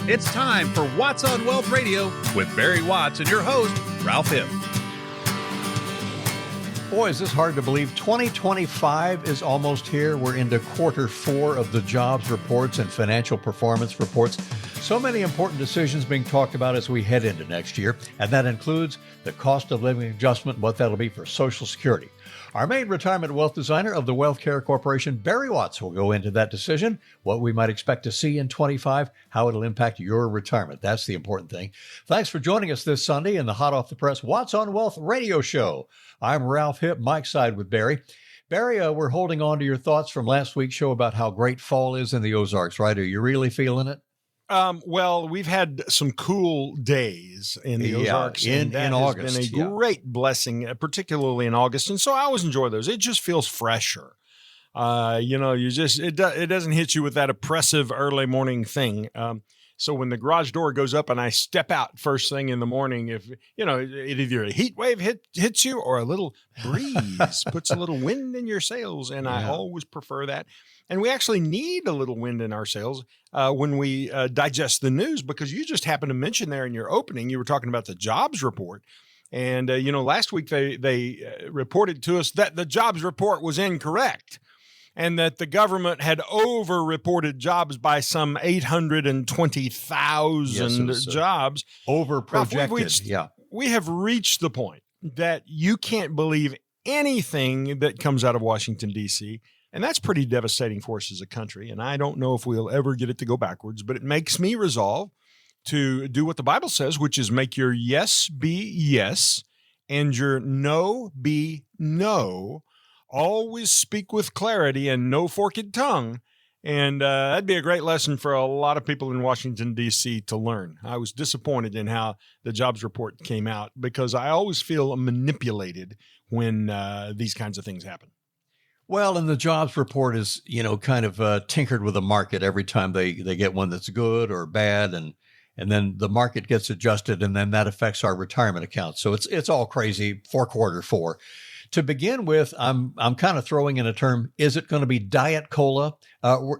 It's time for Watts on Wealth Radio with Barry Watts and your host, Ralph Hipp. Boy, is this hard to believe. 2025 is almost here. We're into quarter 4 of the jobs reports and financial performance reports. So many important decisions being talked about as we head into next year, and that includes the cost of living adjustment, what that'll be for Social Security. Our main retirement wealth designer of the Wealth Care Corporation, Barry Watts, will go into that decision, what we might expect to see in 25, how it'll impact your retirement. That's the important thing. Thanks for joining us this Sunday in the Hot Off the Press Watts on Wealth radio show. I'm Ralph Hipp, Mike's side with Barry. Barry, we're holding on to your thoughts from last week's show about how great fall is in the Ozarks, right? Are you really feeling it? Well, we've had some cool days in the Ozarks in August. It's been a great blessing, particularly in August. And so I always enjoy those. It just feels fresher. It doesn't hit you with that oppressive early morning thing. So when the garage door goes up and I step out first thing in the morning, if either a heat wave hits you or a little breeze puts a little wind in your sails, and I always prefer that. And we actually need a little wind in our sails when we digest the news, because you just happened to mention there in your opening, you were talking about the jobs report. And, last week they reported to us that the jobs report was incorrect and that the government had over-reported jobs by some 820,000 jobs. Over-projected, We have reached the point that you can't believe anything that comes out of Washington, D.C., and that's pretty devastating for us as a country. And I don't know if we'll ever get it to go backwards, but it makes me resolve to do what the Bible says, which is make your yes be yes and your no be no. Always speak with clarity and no forked tongue. And that'd be a great lesson for a lot of people in Washington, D.C. to learn. I was disappointed in how the jobs report came out because I always feel manipulated when these kinds of things happen. Well, and the jobs report is, kind of tinkered with the market every time they get one that's good or bad, and then the market gets adjusted, and then that affects our retirement account. So it's all crazy for quarter 4. To begin with, I'm kind of throwing in a term. Is it going to be Diet Cola?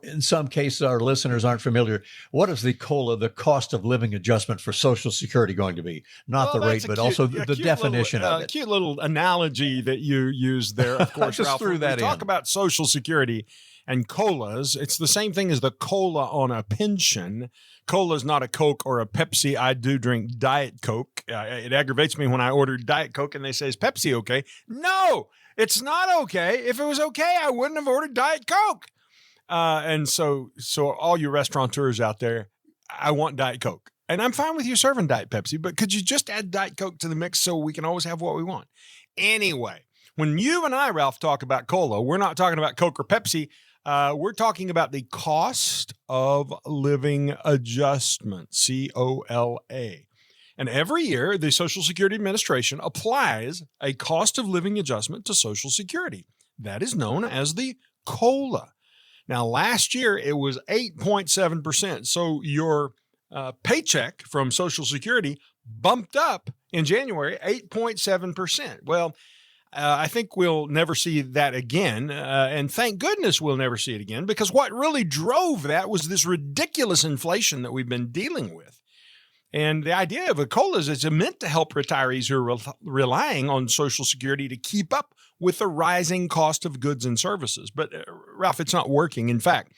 In some cases, our listeners aren't familiar. What is the COLA, the cost of living adjustment for Social Security, going to be? Not the rate, but also the definition of it. Cute little analogy that you used there, of course, Ralph. When we talk about Social Security and COLAs, it's the same thing as the COLA on a pension. Cola is not a Coke or a Pepsi. I do drink Diet Coke. It aggravates me when I order Diet Coke and they say, is Pepsi okay? No, it's not okay. If it was okay, I wouldn't have ordered Diet Coke. And so all you restaurateurs out there, I want Diet Coke. And I'm fine with you serving Diet Pepsi, but could you just add Diet Coke to the mix so we can always have what we want? Anyway, when you and I, Ralph, talk about Cola, we're not talking about Coke or Pepsi. We're talking about the cost of living adjustment, COLA. And every year, the Social Security Administration applies a cost of living adjustment to Social Security. That is known as the COLA. Now, last year, it was 8.7%. So your paycheck from Social Security bumped up in January 8.7%. Well, I think we'll never see that again. And thank goodness we'll never see it again, because what really drove that was this ridiculous inflation that we've been dealing with. And the idea of a COLA is it's meant to help retirees who are relying on Social Security to keep up with the rising cost of goods and services. But Ralph, it's not working. In fact,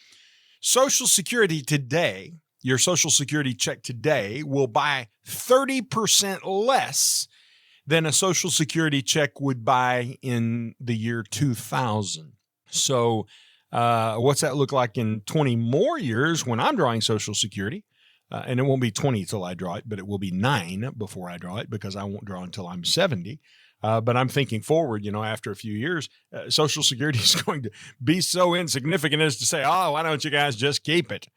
Social Security today, your Social Security check today will buy 30% less than a Social Security check would buy in the year 2000. So what's that look like in 20 more years when I'm drawing Social Security? And it won't be 20 till I draw it, but it will be 9 before I draw it, because I won't draw until I'm 70. But I'm thinking forward, after a few years, Social Security is going to be so insignificant as to say, oh, why don't you guys just keep it?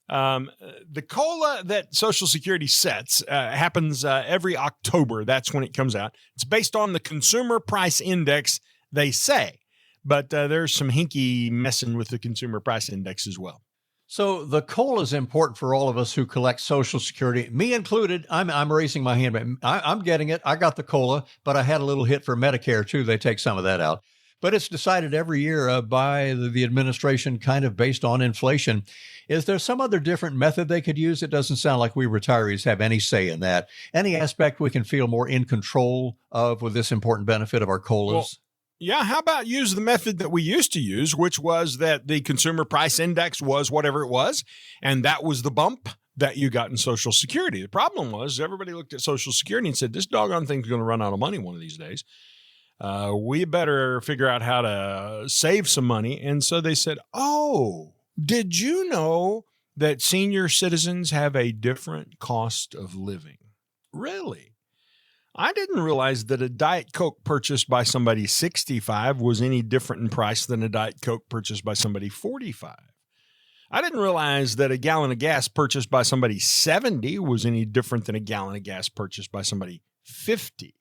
The COLA that Social Security sets happens every October. That's when it comes out. It's based on the Consumer Price Index, they say, but there's some hinky messing with the Consumer Price Index as well. So the COLA is important for all of us who collect Social Security, me included. I'm raising my hand. I'm getting it. I got the COLA, but I had a little hit for Medicare too. They take some of that out. But it's decided every year by the administration kind of based on inflation. Is there some other different method they could use? It doesn't sound like we retirees have any say in that. Any aspect we can feel more in control of with this important benefit of our COLAs? Well, yeah, how about use the method that we used to use, which was that the consumer price index was whatever it was, and that was the bump that you got in Social Security. The problem was everybody looked at Social Security and said, this doggone thing's going to run out of money one of these days. We better figure out how to save some money. And so they said, oh, did you know that senior citizens have a different cost of living? Really? I didn't realize that a Diet Coke purchased by somebody 65 was any different in price than a Diet Coke purchased by somebody 45. I didn't realize that a gallon of gas purchased by somebody 70 was any different than a gallon of gas purchased by somebody 50.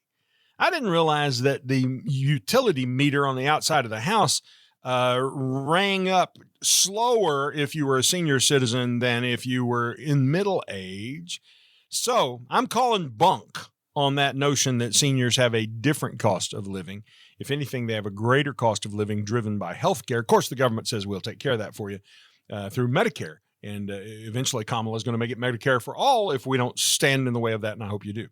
I didn't realize that the utility meter on the outside of the house rang up slower if you were a senior citizen than if you were in middle age. So I'm calling bunk on that notion that seniors have a different cost of living. If anything, they have a greater cost of living driven by healthcare. Of course, the government says we'll take care of that for you through Medicare. And eventually Kamala is going to make it Medicare for all if we don't stand in the way of that, and I hope you do.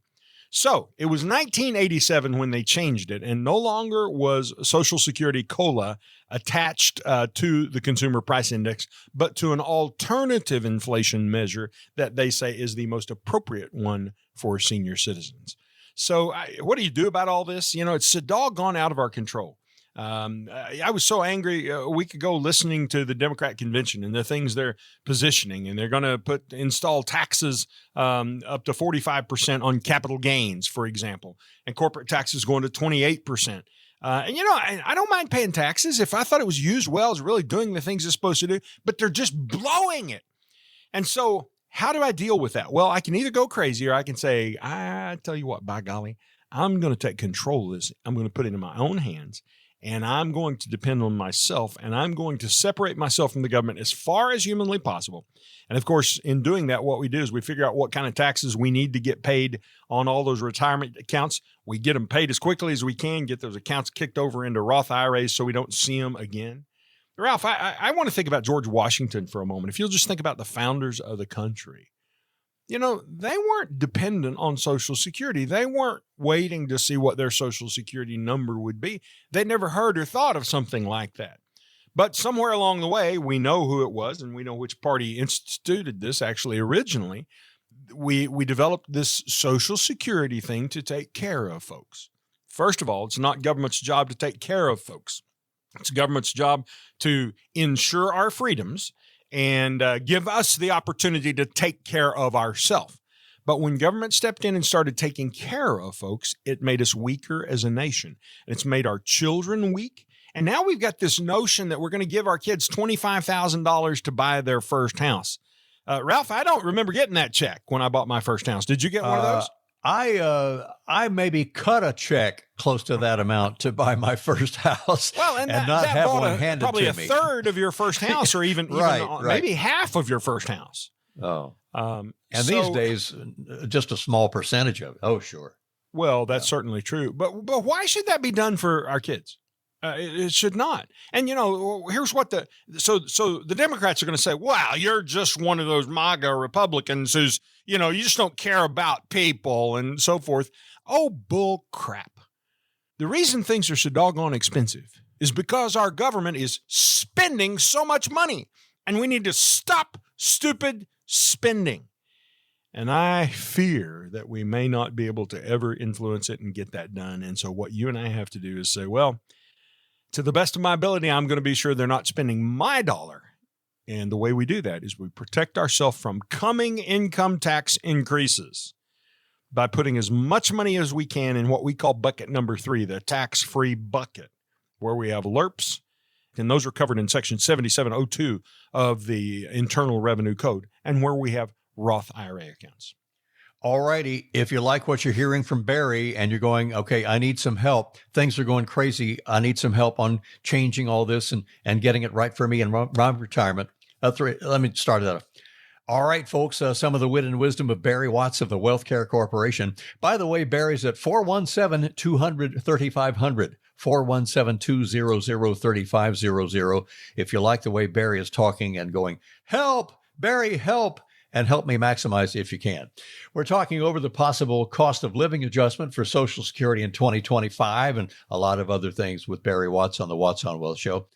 So it was 1987 when they changed it, and no longer was Social Security COLA attached to the consumer price index, but to an alternative inflation measure that they say is the most appropriate one for senior citizens. So what do you do about all this? You know, it's so doggone out of our control. I was so angry a week ago listening to the Democrat convention and the things they're positioning, and they're going to install taxes up to 45% on capital gains, for example, and corporate taxes going to 28%. And, you know, I don't mind paying taxes if I thought it was used well, it's really doing the things it's supposed to do, but they're just blowing it. And so how do I deal with that? Well, I can either go crazy or I can say, I tell you what, by golly, I'm going to take control of this. I'm going to put it in my own hands, and I'm going to depend on myself, and I'm going to separate myself from the government as far as humanly possible. And of course, in doing that, what we do is we figure out what kind of taxes we need to get paid on all those retirement accounts. We get them paid as quickly as we can, get those accounts kicked over into Roth IRAs so we don't see them again. Ralph, I want to think about George Washington for a moment. If you'll just think about the founders of the country. You know, they weren't dependent on Social Security. They weren't waiting to see what their Social Security number would be. They never heard or thought of something like that. But somewhere along the way, we know who it was, and we know which party instituted this actually originally. We developed this Social Security thing to take care of folks. First of all, it's not government's job to take care of folks. It's government's job to ensure our freedoms and give us the opportunity to take care of ourselves. But when government stepped in and started taking care of folks, it made us weaker as a nation. It's made our children weak. And now we've got this notion that we're going to give our kids $25,000 to buy their first house. Ralph, I don't remember getting that check when I bought my first house. Did you get one of those? I maybe cut a check close to that amount to buy my first house, well, and not have one handed to me. Probably a third of your first house, or even maybe half of your first house. Oh, and these days, just a small percentage of it. Oh, sure. Well, that's certainly true. But why should that be done for our kids? It should not. And, you know, here's what so the Democrats are going to say, wow, you're just one of those MAGA Republicans who's, you know, you just don't care about people and so forth. Oh, bull crap. The reason things are so doggone expensive is because our government is spending so much money, and we need to stop stupid spending. And I fear that we may not be able to ever influence it and get that done. And so what you and I have to do is say, well, to the best of my ability, I'm going to be sure they're not spending my dollar. And the way we do that is we protect ourselves from coming income tax increases by putting as much money as we can in what we call bucket number 3, the tax-free bucket, where we have LERPs, and those are covered in Section 7702 of the Internal Revenue Code, and where we have Roth IRA accounts. All righty. If you like what you're hearing from Barry and you're going, okay, I need some help. Things are going crazy. I need some help on changing all this and getting it right for me in my retirement. Let me start that. All right, folks, some of the wit and wisdom of Barry Watts of the Wealth Care Corporation. By the way, Barry's at 417-200-3500. 417-200-3500. If you like the way Barry is talking and going, help, Barry, help, and help me maximize if you can. We're talking over the possible cost of living adjustment for Social Security in 2025 and a lot of other things with Barry Watts on the Watts on Wealth show.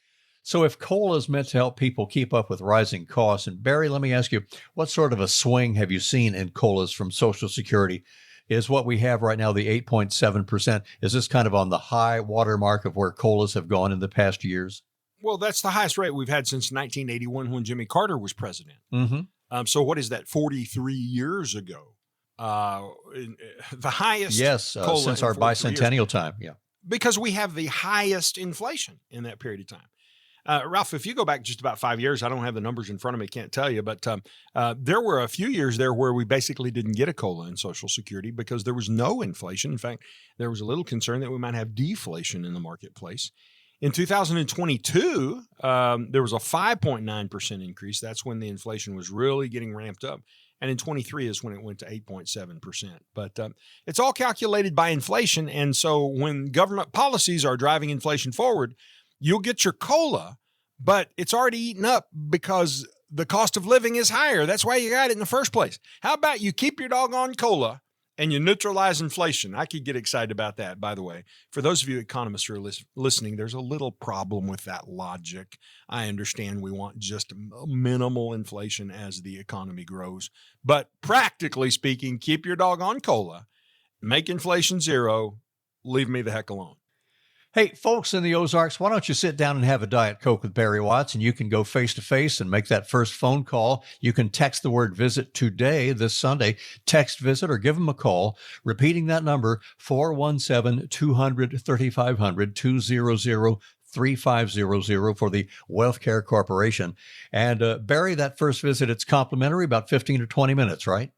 So if COLA is meant to help people keep up with rising costs, and Barry, let me ask you, what sort of a swing have you seen in COLAs from Social Security? Is what we have right now, the 8.7%, is this kind of on the high watermark of where COLAs have gone in the past years? Well, that's the highest rate we've had since 1981 when Jimmy Carter was president. Mm-hmm. So what is that, 43 years ago? The highest COLA since our bicentennial time, yeah. Because we have the highest inflation in that period of time. Ralph, if you go back just about 5 years, I don't have the numbers in front of me, can't tell you, but there were a few years there where we basically didn't get a COLA in Social Security because there was no inflation. In fact, there was a little concern that we might have deflation in the marketplace. In 2022, there was a 5.9% increase. That's when the inflation was really getting ramped up. And in 23 is when it went to 8.7%. But it's all calculated by inflation. And so when government policies are driving inflation forward, you'll get your COLA, but it's already eaten up because the cost of living is higher. That's why you got it in the first place. How about you keep your doggone COLA and you neutralize inflation? I could get excited about that, by the way. For those of you economists who are listening, there's a little problem with that logic. I understand we want just minimal inflation as the economy grows. But practically speaking, keep your doggone COLA, make inflation zero, leave me the heck alone. Hey, folks in the Ozarks, why don't you sit down and have a Diet Coke with Barry Watts, and you can go face-to-face and make that first phone call. You can text the word visit today, this Sunday, text visit, or give him a call, repeating that number, 417-200-3500, 200-3500 for the Wealth Care Corporation. And Barry, that first visit, it's complimentary, about 15 or 20 minutes, right?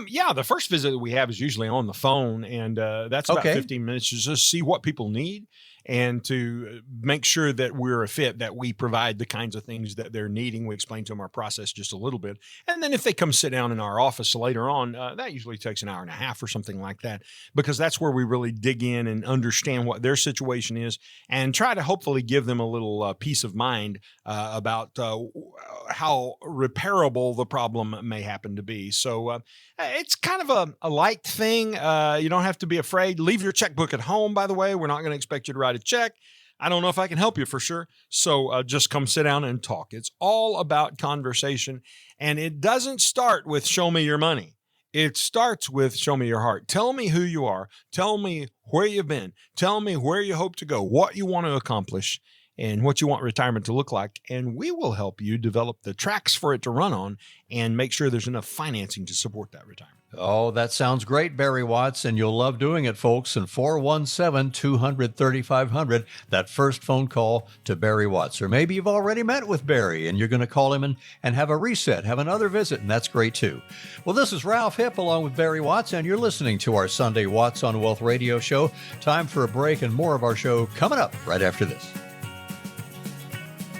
Yeah, the first visit that we have is usually on the phone, and that's about 15 minutes to just see what people need and to make sure that we're a fit, that we provide the kinds of things that they're needing. We explain to them our process just a little bit. And then if they come sit down in our office later on, that usually takes an hour and a half or something like that, because that's where we really dig in and understand what their situation is and try to hopefully give them a little peace of mind about how repairable the problem may happen to be. So it's kind of a light thing. You don't have to be afraid. Leave your checkbook at home, by the way. We're not going to expect you to write a check. I don't know if I can help you for sure. So just come sit down and talk. It's all about conversation. And it doesn't start with show me your money. It starts with show me your heart. Tell me who you are. Tell me where you've been. Tell me where you hope to go, what you want to accomplish, and what you want retirement to look like. And we will help you develop the tracks for it to run on and make sure there's enough financing to support that retirement. Oh, that sounds great, Barry Watts, and you'll love doing it, folks. And 417-200-3500, that first phone call to Barry Watts. Or maybe you've already met with Barry and you're going to call him and have a reset, have another visit, and that's great too. Well, this is Ralph Hipp along with Barry Watts, and you're listening to our Sunday Watts on Wealth radio show. Time for a break and more of our show coming up right after this.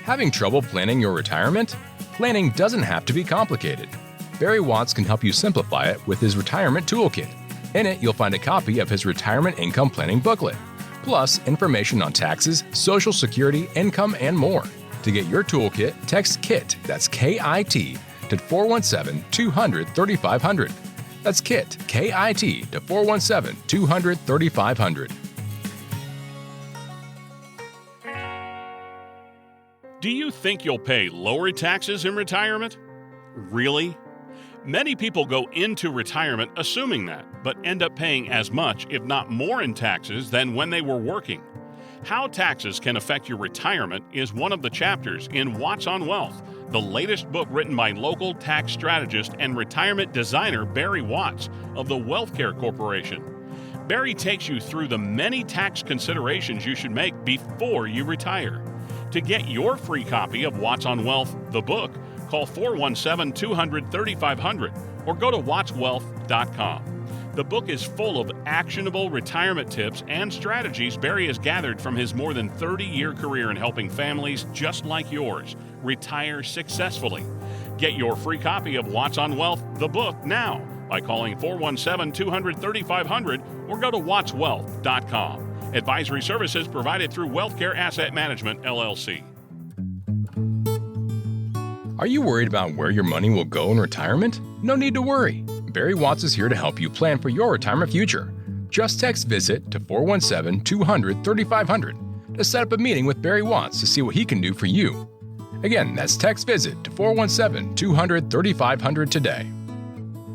Having trouble planning your retirement? Planning doesn't have to be complicated. Barry Watts can help you simplify it with his Retirement Toolkit. In it, you'll find a copy of his Retirement Income Planning Booklet, plus information on taxes, Social Security, income, and more. To get your toolkit, text KIT, that's K-I-T, to 417-200-3500. That's KIT, K-I-T, to 417-200-3500. Do you think you'll pay lower taxes in retirement? Really? Many people go into retirement assuming that, but end up paying as much, if not more, in taxes than when they were working. How taxes can affect your retirement is one of the chapters in Watts on Wealth, the latest book written by local tax strategist and retirement designer Barry Watts of the Wealth Care Corporation. Barry takes you through the many tax considerations you should make before you retire. To get your free copy of Watts on Wealth, the book, call 417-200-3500 or go to wattswealth.com. The book is full of actionable retirement tips and strategies Barry has gathered from his more than 30-year career in helping families just like yours retire successfully. Get your free copy of Watts on Wealth, the book, now by calling 417-200-3500 or go to wattswealth.com. Advisory services provided through WealthCare Asset Management, LLC. Are you worried about where your money will go in retirement? No need to worry. Barry Watts is here to help you plan for your retirement future. Just text VISIT to 417-200-3500 to set up a meeting with Barry Watts to see what he can do for you. Again, that's text VISIT to 417-200-3500 today.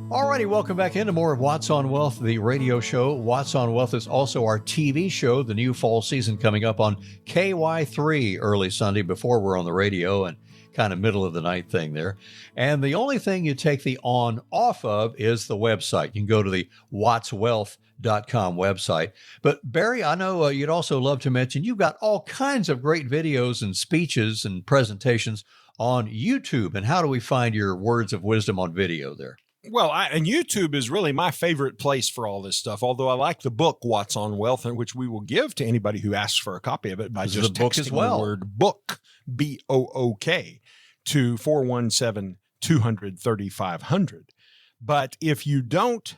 Alrighty, welcome back into more of Watts on Wealth, the radio show. Watts on Wealth is also our TV show, the new fall season coming up on KY3 early Sunday before we're on the radio, and kind of middle of the night thing there. And the only thing you take the on off of is the website. You can go to the wattswealth.com website. But Barry, I know you'd also love to mention you've got all kinds of great videos and speeches and presentations on YouTube. And how do we find your words of wisdom on video there? Well, and YouTube is really my favorite place for all this stuff, although I like the book, Watts on Wealth, which we will give to anybody who asks for a copy of it by just texting the word book, B-O-O-K, to 417-200-3500. But if you don't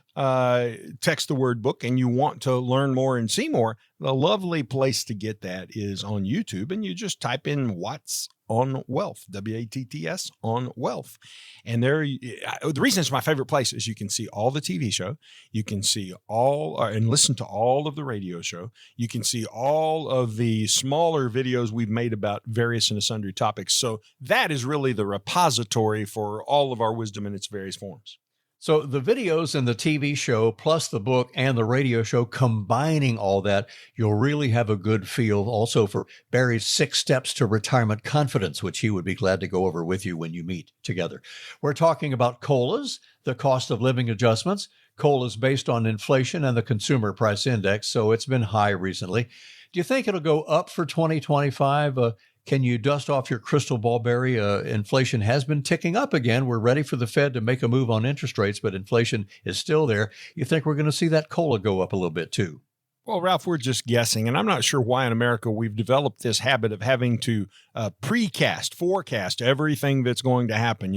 text the word book and you want to learn more and see more, the lovely place to get that is on YouTube, and you just type in Watts on Wealth, W-A-T-T-S on Wealth. And there, the reason it's my favorite place is you can see all the TV show. You can see all and listen to all of the radio show. You can see all of the smaller videos we've made about various and sundry topics. So that is really the repository for all of our wisdom in its various forms. So the videos and the TV show, plus the book and the radio show, combining all that, you'll really have a good feel also for Barry's 6 steps to retirement confidence, which he would be glad to go over with you when you meet together. We're talking about COLAs, the cost of living adjustments. COLAs based on inflation and the consumer price index, so it's been high recently. Do you think it'll go up for 2025? Can you dust off your crystal ball, Barry? Inflation has been ticking up again. We're ready for the Fed to make a move on interest rates, but inflation is still there. You think we're going to see that COLA go up a little bit too? Well, Ralph, we're just guessing, and I'm not sure why in America we've developed this habit of having to forecast everything that's going to happen.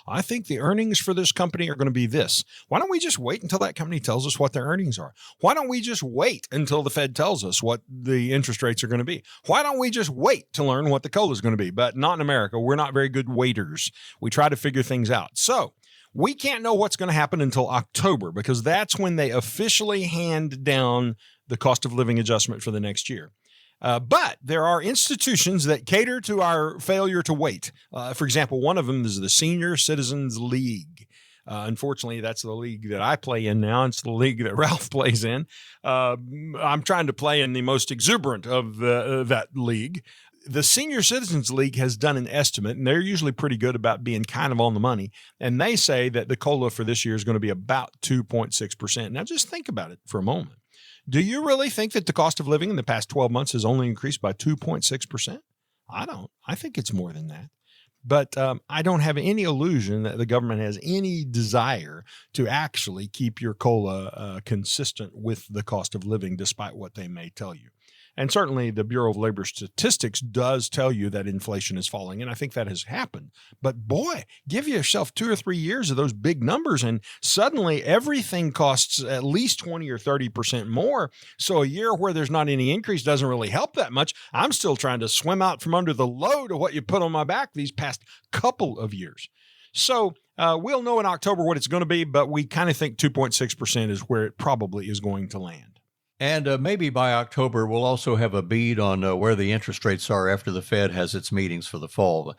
I think the earnings for this company are going to be this. Why don't we just wait until that company tells us what their earnings are? Why don't we just wait until the Fed tells us what the interest rates are going to be? Why don't we just wait to learn what the COLA is going to be? But not in America. We're not very good waiters. We try to figure things out. So we can't know what's going to happen until October, because that's when they officially hand down the cost of living adjustment for the next year. But there are institutions that cater to our failure to wait. For example, one of them is the Senior Citizens League. Unfortunately, that's the league that I play in now. It's the league that Ralph plays in. I'm trying to play in the most exuberant of that league. The Senior Citizens League has done an estimate, and they're usually pretty good about being kind of on the money. And they say that the COLA for this year is going to be about 2.6%. Now, just think about it for a moment. Do you really think that the cost of living in the past 12 months has only increased by 2.6%? I don't. I think it's more than that. But I don't have any illusion that the government has any desire to actually keep your COLA consistent with the cost of living, despite what they may tell you. And certainly the Bureau of Labor Statistics does tell you that inflation is falling, and I think that has happened. But boy, give yourself 2 or 3 years of those big numbers, and suddenly everything costs at least 20 or 30% more. So a year where there's not any increase doesn't really help that much. I'm still trying to swim out from under the load of what you put on my back these past couple of years. So we'll know in October what it's going to be, but we kind of think 2.6% is where it probably is going to land. And maybe by October, we'll also have a bead on where the interest rates are after the Fed has its meetings for the fall.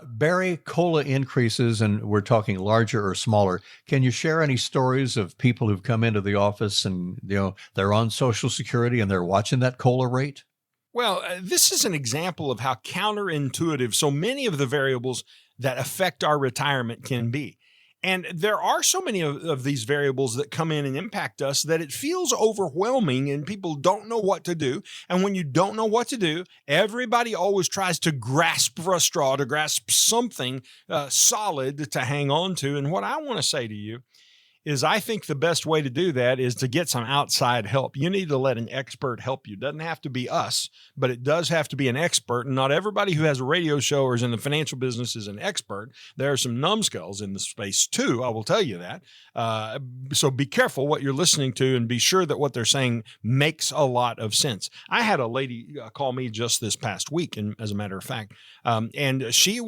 Barry, COLA increases, and we're talking larger or smaller. Can you share any stories of people who've come into the office and they're on Social Security and they're watching that COLA rate? Well, this is an example of how counterintuitive so many of the variables that affect our retirement can be. And there are so many of these variables that come in and impact us that it feels overwhelming and people don't know what to do. And when you don't know what to do, everybody always tries to grasp for a straw, to grasp something solid to hang on to. And what I want to say to you is I think the best way to do that is to get some outside help. You need to let an expert help you. It doesn't have to be us, but it does have to be an expert. And not everybody who has a radio show or is in the financial business is an expert. There are some numbskulls in the space too. I will tell you that. So be careful what you're listening to and be sure that what they're saying makes a lot of sense. I had a lady call me just this past week, and as a matter of fact, and she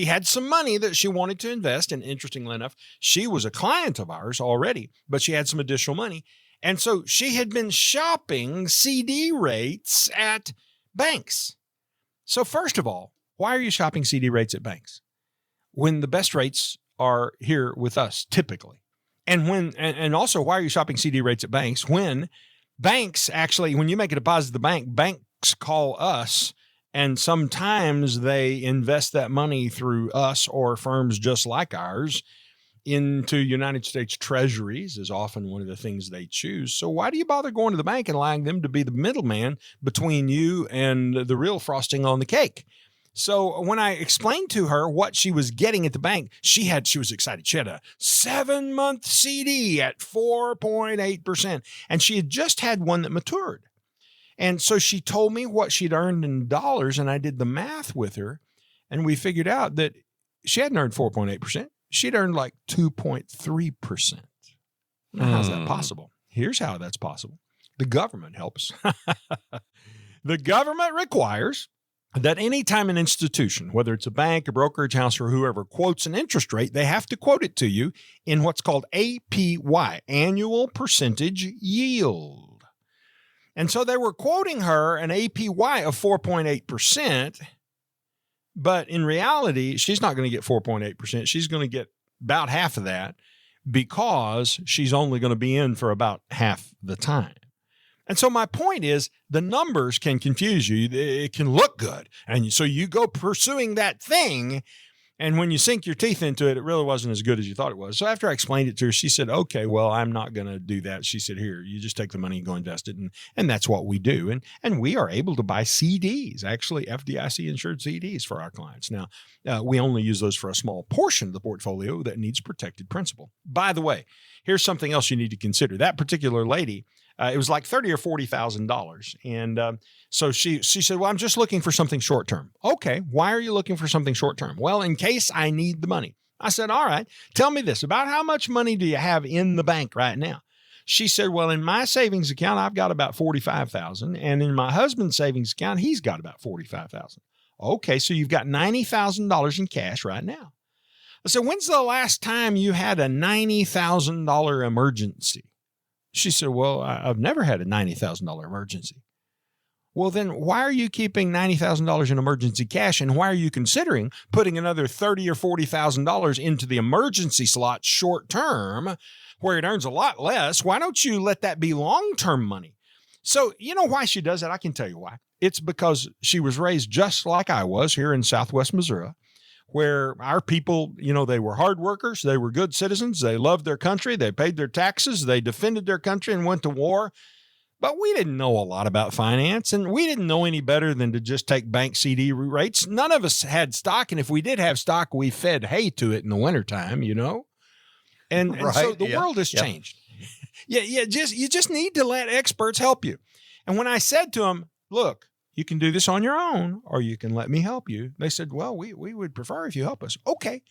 had some money that she wanted to invest. And interestingly enough, she was a client of ours already, but she had some additional money. And so she had been shopping CD rates at banks. So first of all, why are you shopping CD rates at banks when the best rates are here with us typically? And also, why are you shopping CD rates at banks when banks actually, when you make a deposit to the bank, banks call us, and sometimes they invest that money through us or firms just like ours into United States treasuries is often one of the things they choose. So why do you bother going to the bank and allowing them to be the middleman between you and the real frosting on the cake? So when I explained to her what she was getting at the bank, she was excited. She had a 7-month CD at 4.8%, and she had just had one that matured. And so she told me what she'd earned in dollars, and I did the math with her, and we figured out that she hadn't earned 4.8%. She'd earned like 2.3%. Now, how's that possible? Here's how that's possible. The government helps. The government requires that anytime an institution, whether it's a bank, a brokerage house, or whoever quotes an interest rate, they have to quote it to you in what's called APY, annual percentage yield. And so they were quoting her an APY of 4.8%. But in reality, she's not going to get 4.8%. She's going to get about half of that because she's only going to be in for about half the time. And so my point is the numbers can confuse you. It can look good. And so you go pursuing that thing. And when you sink your teeth into it, it really wasn't as good as you thought it was. So after I explained it to her, she said, okay, well, I'm not going to do that. She said, here, you just take the money and go invest it. And that's what we do. And we are able to buy CDs, actually FDIC insured CDs for our clients. Now, we only use those for a small portion of the portfolio that needs protected principal. By the way, here's something else you need to consider. That particular lady, it was like $30,000 or $40,000. And so she said, well, I'm just looking for something short term. Okay, why are you looking for something short term? Well, in case I need the money. I said, all right, tell me this. About how much money do you have in the bank right now? She said, well, in my savings account, I've got about $45,000. And in my husband's savings account, he's got about $45,000. Okay, so you've got $90,000 in cash right now. I said, when's the last time you had a $90,000 emergency? She said, well, I've never had a $90,000 emergency. Well, then why are you keeping $90,000 in emergency cash? And why are you considering putting another $30,000 or $40,000 into the emergency slot short term where it earns a lot less? Why don't you let that be long-term money? So you know why she does that? I can tell you why. It's because she was raised just like I was here in Southwest Missouri, where our people, they were hard workers. They were good citizens. They loved their country. They paid their taxes. They defended their country and went to war. But we didn't know a lot about finance, and we didn't know any better than to just take bank CD rates. None of us had stock, and if we did have stock, we fed hay to it in the wintertime, And so the world has changed. You just need to let experts help you. And when I said to them, look, you can do this on your own, or you can let me help you. They said, well, we would prefer if you help us. Okay,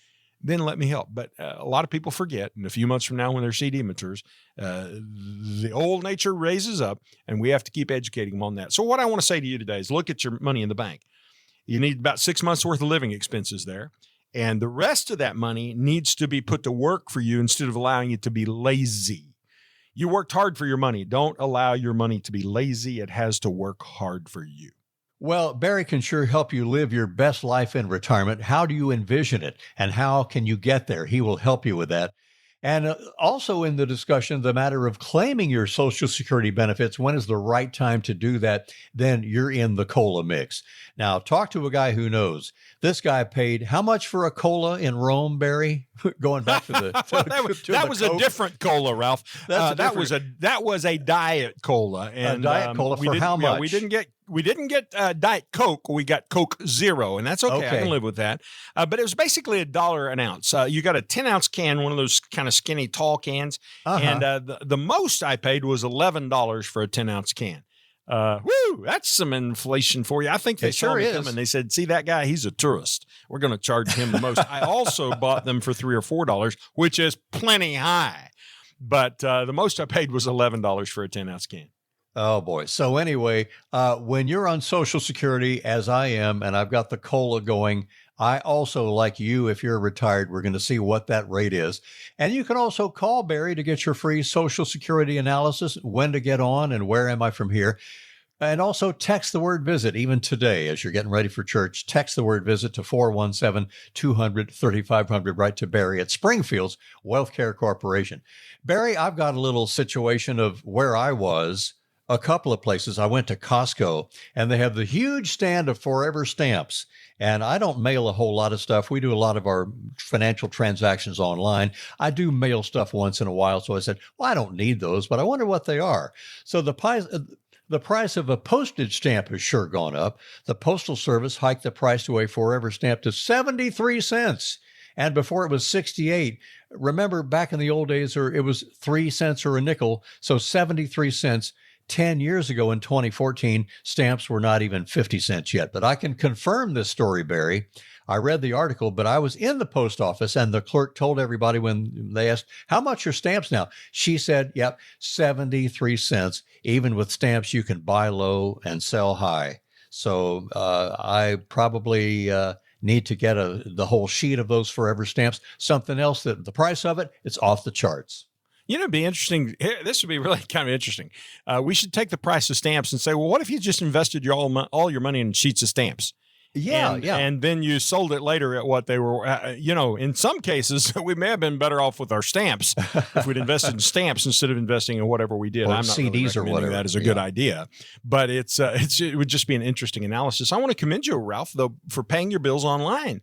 then let me help. But a lot of people forget, and a few months from now when their CD matures, the old nature raises up, and we have to keep educating them on that. So what I want to say to you today is look at your money in the bank. You need about 6 months worth of living expenses there. And the rest of that money needs to be put to work for you instead of allowing it to be lazy. You worked hard for your money. Don't allow your money to be lazy. It has to work hard for you. Well, Barry can sure help you live your best life in retirement. How do you envision it, and how can you get there? He will help you with that. And also in the discussion, the matter of claiming your Social Security benefits, when is the right time to do that? Then you're in the COLA mix. Now, talk to a guy who knows. This guy paid how much for a COLA in Rome, Barry? Going back to the well, that was a different COLA, Ralph. That was a diet COLA, and a diet COLA for how much? We didn't get We didn't get Diet Coke. We got Coke Zero, and that's okay. I can live with that. But it was basically $1 an ounce. You got a 10-ounce can, one of those kind of skinny, tall cans. And the most I paid was $11 for a 10-ounce can. Woo! That's some inflation for you. I think they saw me come and they said, see that guy? He's a tourist. We're going to charge him the most. I also bought them for $3 or $4, which is plenty high. But the most I paid was $11 for a 10-ounce can. Oh, boy. So anyway, when you're on Social Security, as I am, and I've got the COLA going, I also, like you, if you're retired, we're going to see what that rate is. And you can also call Barry to get your free Social Security analysis, when to get on and where am I from here. And also text the word visit, even today, as you're getting ready for church. Text the word visit to 417-200-3500, right to Barry at Springfield's Wealth Care Corporation. Barry, I've got a little situation of where I was. A couple of places. I went to Costco, and they have the huge stand of forever stamps. And I don't mail a whole lot of stuff. We do a lot of our financial transactions online. I do mail stuff once in a while. So I said, well, I don't need those, but I wonder what they are. So the price of a postage stamp has sure gone up. The Postal Service hiked the price to a forever stamp to 73 cents. And before it was 68. Remember, back in the old days, it was 3 cents or a nickel. So 73 cents. 10 years ago in 2014, stamps were not even 50 cents yet. But I can confirm this story, Barry. I read the article, but I was in the post office, and the clerk told everybody when they asked, how much are stamps now? She said, yep, 73 cents. Even with stamps, you can buy low and sell high. So I probably need to get the whole sheet of those forever stamps. Something else, that the price of it, it's off the charts. You know, it'd be interesting. This would be really kind of interesting. We should take the price of stamps and say, well, what if you just invested all your money in sheets of stamps? Yeah. And then you sold it later at what they were, in some cases, we may have been better off with our stamps if we'd invested in stamps instead of investing in whatever we did. Or I'm not CDs really or whatever. That is a good idea, but it would just be an interesting analysis. I want to commend you, Ralph, though, for paying your bills online.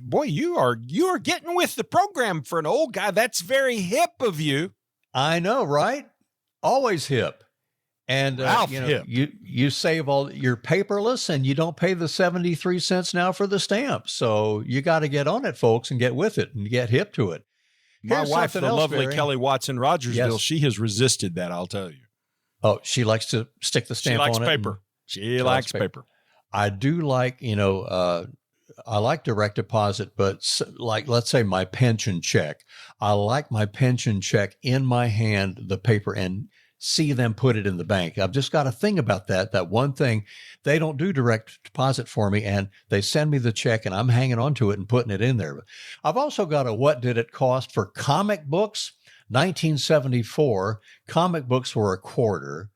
Boy, you are getting with the program for an old guy. That's very hip of you. I know, right? Always hip. And you save all your paperless, and you don't pay the 73 cents now for the stamp. So you got to get on it, folks, and get with it and get hip to it. My wife, the lovely Kelly Watson Rogersville, she has resisted that, I'll tell you. Oh, she likes to stick the stamp on it. She likes paper. I do like, I like direct deposit, but like, let's say my pension check. I like my pension check in my hand, the paper, and see them put it in the bank. I've just got a thing about that one thing. They don't do direct deposit for me, and they send me the check, and I'm hanging on to it and putting it in there. I've also got a what did it cost for comic books. 1974, comic books were a quarter.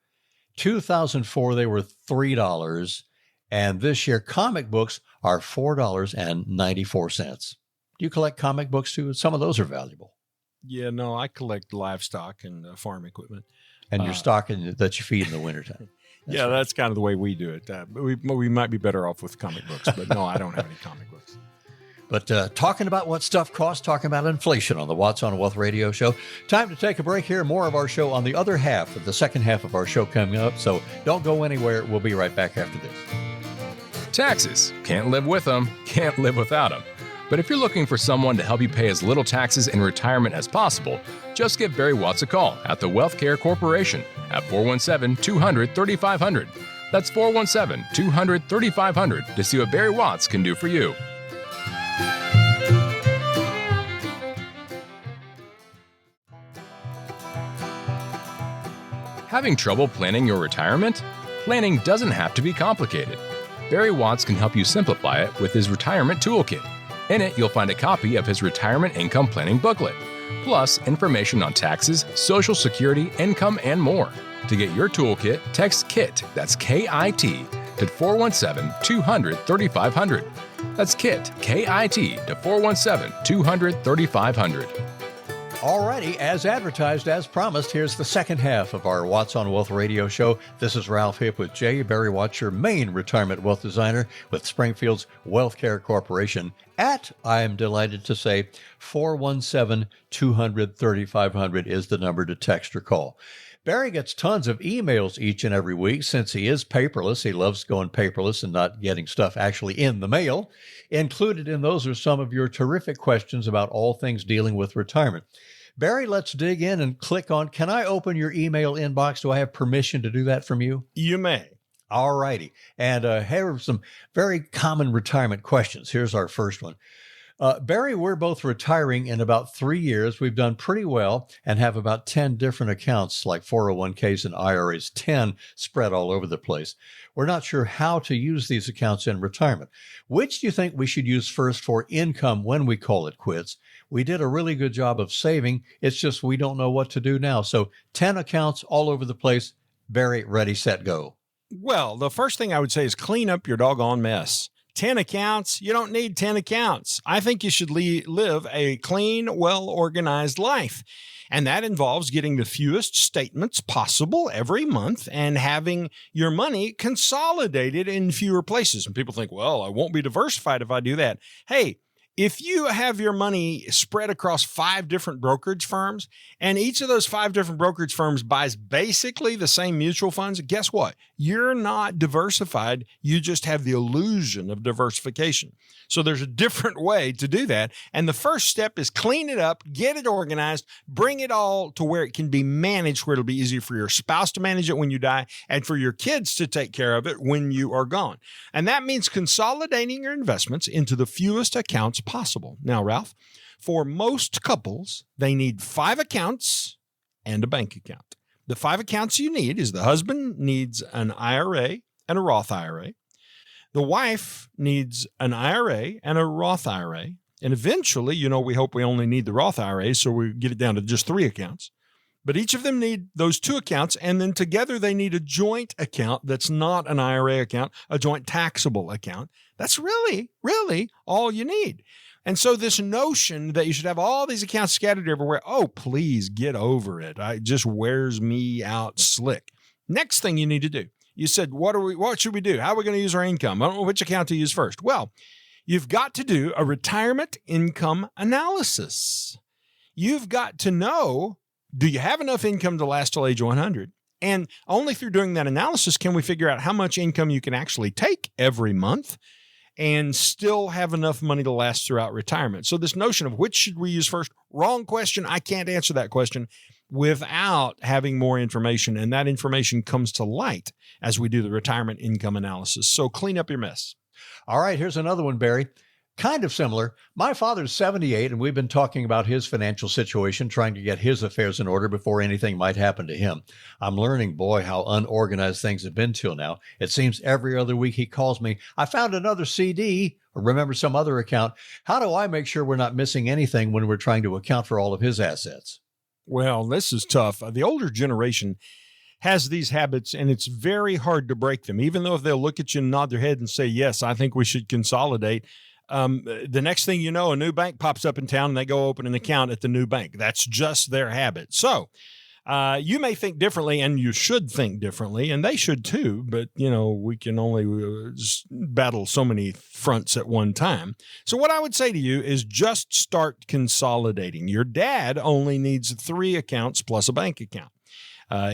2004, they were $3. And this year, comic books are $4.94. Do you collect comic books too? Some of those are valuable. Yeah, no, I collect livestock and farm equipment. And your stock that you feed in the wintertime. That's kind of the way we do it. We might be better off with comic books, but no, I don't have any comic books. But talking about what stuff costs, talking about inflation on the Watts on Wealth radio show. Time to take a break here. More of our show on the other half of the second half of our show coming up. So don't go anywhere. We'll be right back after this. Taxes. Can't live with them. Can't live without them. But if you're looking for someone to help you pay as little taxes in retirement as possible, just give Barry Watts a call at the Wealth Care Corporation at 417-200-3500. That's 417-200-3500 to see what Barry Watts can do for you. Having trouble planning your retirement? Planning doesn't have to be complicated. Barry Watts can help you simplify it with his Retirement Toolkit. In it, you'll find a copy of his Retirement Income Planning Booklet, plus information on taxes, Social Security, income, and more. To get your toolkit, text KIT, that's K-I-T, to 417-200-3500. That's KIT, K-I-T, to 417-200-3500. Alrighty, as advertised, as promised, here's the second half of our Watts on Wealth radio show. This is Ralph Hipp with J. Barry Watts, your main retirement wealth designer with Springfield's Wealth Care Corporation at, I am delighted to say, 417-200-3500 is the number to text or call. Barry gets tons of emails each and every week since he is paperless. He loves going paperless and not getting stuff actually in the mail. Included in those are some of your terrific questions about all things dealing with retirement. Barry, let's dig in and click on, can I open your email inbox? Do I have permission to do that from you? You may. All righty. And here are some very common retirement questions. Here's our first one. Barry, we're both retiring in about 3 years. We've done pretty well and have about 10 different accounts like 401ks and IRAs, 10 spread all over the place. We're not sure how to use these accounts in retirement. Which do you think we should use first for income when we call it quits? We did a really good job of saving. It's just we don't know what to do now. So 10 accounts all over the place. Barry, ready, set, go. Well, the first thing I would say is clean up your doggone mess. 10 accounts, you don't need 10 accounts. I think you should live a clean, well-organized life. And that involves getting the fewest statements possible every month and having your money consolidated in fewer places. And people think, well, I won't be diversified if I do that. Hey, if you have your money spread across 5 different brokerage firms and each of those 5 different brokerage firms buys basically the same mutual funds, guess what? You're not diversified. You just have the illusion of diversification. So there's a different way to do that. And the first step is clean it up, get it organized, bring it all to where it can be managed, where it'll be easier for your spouse to manage it when you die and for your kids to take care of it when you are gone. And that means consolidating your investments into the fewest accounts possible. Now, Ralph, for most couples, they need 5 accounts and a bank account. The 5 accounts you need is the husband needs an IRA and a Roth IRA. The wife needs an IRA and a Roth IRA. And eventually, we hope we only need the Roth IRA, so we get it down to just 3 accounts. But each of them need those 2 accounts, and then together they need a joint account that's not an IRA account, a joint taxable account. That's really, really all you need. And so this notion that you should have all these accounts scattered everywhere, oh, please get over it. It just wears me out slick. Next thing you need to do, you said, what should we do? How are we going to use our income? I don't know which account to use first. Well, you've got to do a retirement income analysis. You've got to know, do you have enough income to last till age 100? And only through doing that analysis can we figure out how much income you can actually take every month and still have enough money to last throughout retirement. So this notion of which should we use first, wrong question. I can't answer that question without having more information. And that information comes to light as we do the retirement income analysis. So clean up your mess. All right, here's another one, Barry. Kind of similar. My father's 78, and we've been talking about his financial situation, trying to get his affairs in order before anything might happen to him. I'm learning, boy, how unorganized things have been till now. It seems every other week he calls me, I found another CD, or remember some other account. How do I make sure we're not missing anything when we're trying to account for all of his assets? Well, this is tough. The older generation has these habits, and it's very hard to break them. Even though if they'll look at you and nod their head and say, yes, I think we should consolidate, the next thing you know, a new bank pops up in town and they go open an account at the new bank. That's just their habit. So you may think differently, and you should think differently, and they should too. But, we can only battle so many fronts at one time. So what I would say to you is just start consolidating. Your dad only needs 3 accounts plus a bank account.